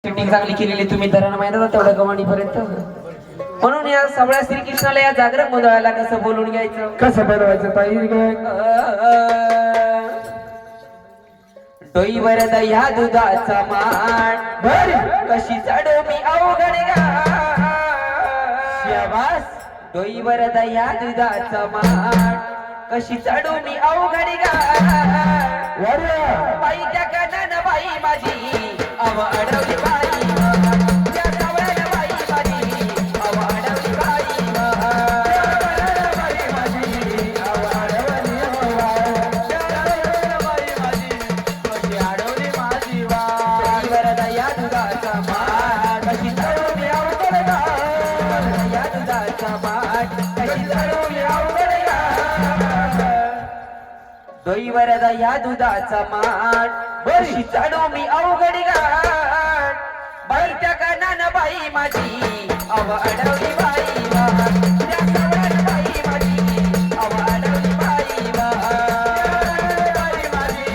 Shooting चांगली केलेली तुम्ही धरण माहिती होता तेवढ्या गवाणीपर्यंत. म्हणून या सगळ्या श्रीकृष्णाला या जागरण गोंधळाला कसं बोलून घ्यायचं, कसं बोलवायचं ताई ग? डोईवर दह्या दुधाचा मान बर कशी चढो मी अवघड गा. शाबास. डोईवर दह्या दुधाचा मान कशी चढो मी अवघड गा. बाईच्या कनान बाई माझी अव अडवली बाई. त्या सावळ्याला बाई माझी अव अडवली बाई. अव अडवली बाई माझी कशी अडवली माझी वाट. डोईवर दह्या दुधाचा मान कशी चढो मी अवघड गा. दह्या दुधाचा मान कशी चढो मी अवघड गा. डोईवर दह्या दुधाचा मान कशी चढो मी अवघड गा. बाईच्या कनान बाई माझी अव अडवली बाई. त्या सावळ्याला बाई माझी अव अडवली बाई. बाई माझी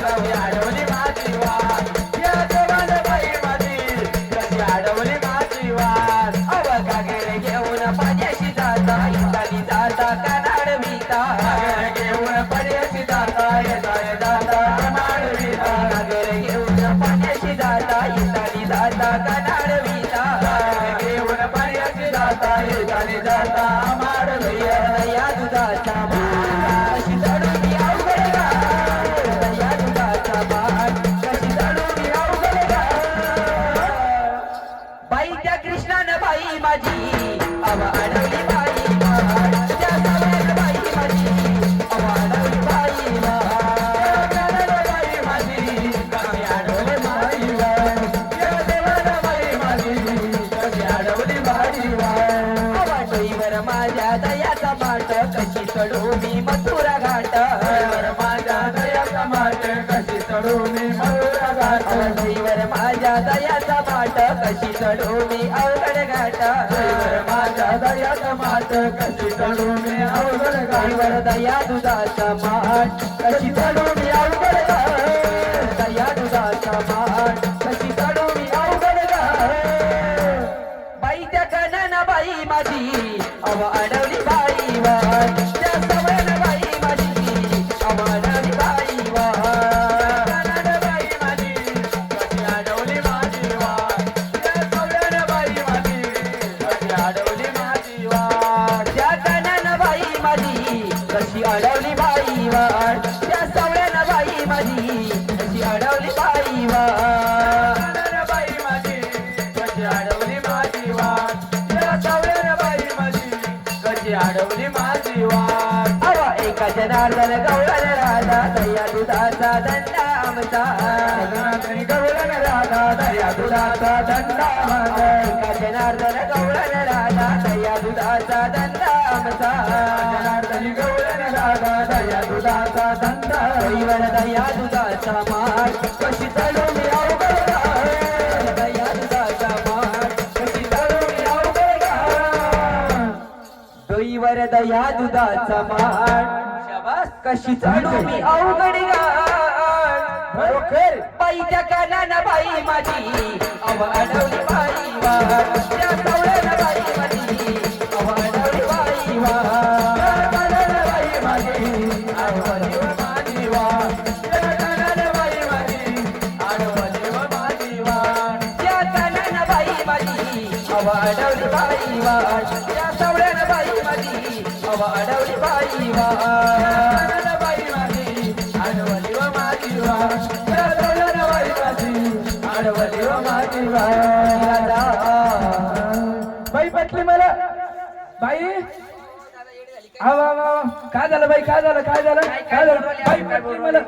कशी अडवली माझी वाट. या जवान बाई माझी कशी अडवली माझी वाट. अव कागेर घेऊन पाण्याशी जाता इताली जाता कनाड विता. घेऊन पर्याशी जाता येता जाता माडवीता. कागेर घेऊन पाण्याशी जाता इताली जाता कनाड विता. घेऊन पर्याशी जाता येता जाता माडवीता. दह्या दुधाचा मान कशी चढू मी अवघड गा. दह्या दुधाचा मान कशी चढू मी अवघड गा. बाई त्या कृष्णानं बाई माझी अव अडवली बाई. त्या सावळ्यानं बाई माझी अव अडवली बाई. बाई माझी कशी अडवली माझी वाट. या देवाला बाई माझी कशी अडवली माझी वाट. अवा डोईवर माझ्या दयाचा माट कशी चढू मी मथुरा घाट. माझ्या दयाचा माट कशी चढू मी मरुरा घाट. डोईवर माझ्या दयाचा माट कशी चढू मी अवघड घाट. माझ्या दयाचा माट कशी चढू मी अवघड डोईवर घाट. दया दुधाचा माट कशी चढू मी अवघड घाट. दया दुधाचा माट कशी चढू मी अवघड घाट. बाई त्या कनान बाई माझी अव अडवली बाई वाट. त्या सावळ्यानं बाई माझी अव अडवली बाई वाट. बाई माझी कशी अडवली माझी वाट. त्या सवड्यानं बाई माझी कशी अडवली माझी वाट. त्या कनान बाई माझी कशी अडवली बाई वाट. त्या सावळ्यानं बाई माझी कशी अडवली बाई वाट. बाई माझी कशी अडवली माझी वाट. त्या सवड्यानं बाई माझी कशी अडवली माझी वाट. अवा एका जनार्दन गवळण राधा दया दुधाचा दंडा आमचा. जनार्दनी गवळण राधा दया दुधाचा दंडा माझा. एका जनार्दन गवळण राधा दया दुधाचा दंडा आमचा. जनार्दनी गवळण राधा दया दुधाचा दंडा. डोईवर दया दुधाचा माट कशी चढू मी अवघड घाट. दया दुधाचा माट कशी चढू मी अवघड घाट. डोईवर दया दुधाचा माट शाबास कशी चढू मी अवघड घाट. बरोबर. बाईच्या कानानं बाई माझी अव अडवली बाई वाट. त्या सावळ्यानं बाई माझी अव अडवली बाई वाट. बाई माझी आडवली व माझी वाट. त्या कानानं बाई माझी आडवली व माझी वाट. त्या कानानं बाई माझी अव अडवली बाई वाट. त्या सावळ्यानं बाई माझी अव अडवली बाई वाट. कानानं बाई माझी आडवली व माझी वाट. त्या कानानं बाई माझी आडवली व माझी वाट. बाई पटली मला बाई. काय झालं बाई? काय झालं? काय झालं? बाई पटली मला.